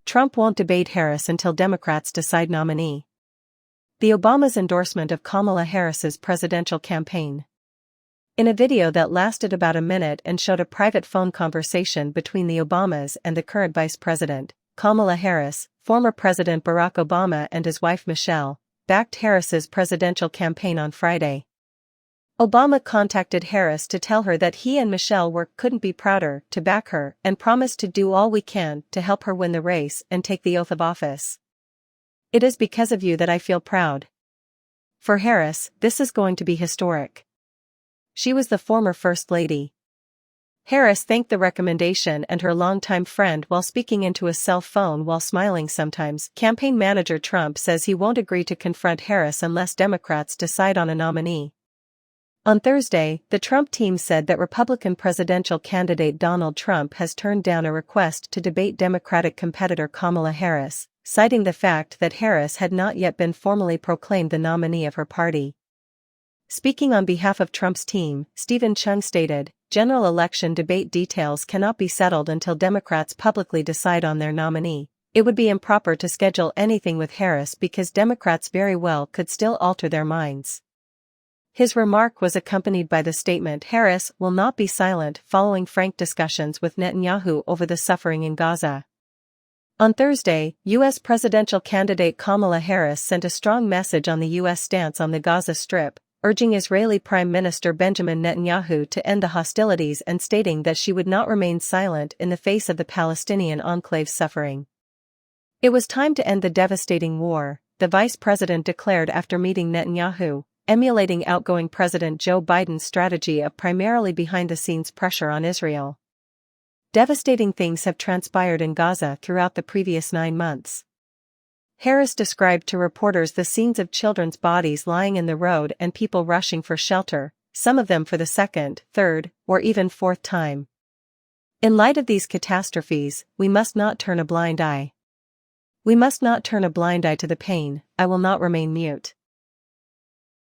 Trump won't debate Harris until Democrats decide nominee. The Obama's endorsement of Kamala Harris's presidential campaign. In a video that lasted about a minute and showed a private phone conversation between the Obamas and the current vice president, Kamala Harris, former President Barack Obama and his wife Michelle, backed Harris's presidential campaign on Friday. Obama contacted Harris to tell her that he and Michelle couldn't be prouder to back her and promised to do all we can to help her win the race and take the oath of office. "It is because of you that I feel proud." For Harris, this is going to be historic. She was the former First Lady. Harris thanked the recommendation and her longtime friend while speaking into a cell phone while smiling sometimes. Campaign manager Trump says he won't agree to confront Harris unless Democrats decide on a nominee. On Thursday, the Trump team said that Republican presidential candidate Donald Trump has turned down a request to debate Democratic competitor Kamala Harris, citing the fact that Harris had not yet been formally proclaimed the nominee of her party. Speaking on behalf of Trump's team, Stephen Chung stated, "General election debate details cannot be settled until Democrats publicly decide on their nominee. It would be improper to schedule anything with Harris because Democrats very well could still alter their minds." His remark was accompanied by the statement Harris will not be silent following frank discussions with Netanyahu over the suffering in Gaza. On Thursday, U.S. presidential candidate Kamala Harris sent a strong message on the U.S. stance on the Gaza Strip, urging Israeli Prime Minister Benjamin Netanyahu to end the hostilities and stating that she would not remain silent in the face of the Palestinian enclave's suffering. "It was time to end the devastating war," the vice president declared after meeting Netanyahu, emulating outgoing President Joe Biden's strategy of primarily behind-the-scenes pressure on Israel. Devastating things have transpired in Gaza throughout the previous 9 months. Harris described to reporters the scenes of children's bodies lying in the road and people rushing for shelter, some of them for the second, third, or even fourth time. "In light of these catastrophes, we must not turn a blind eye. We must not turn a blind eye to the pain. I will not remain mute."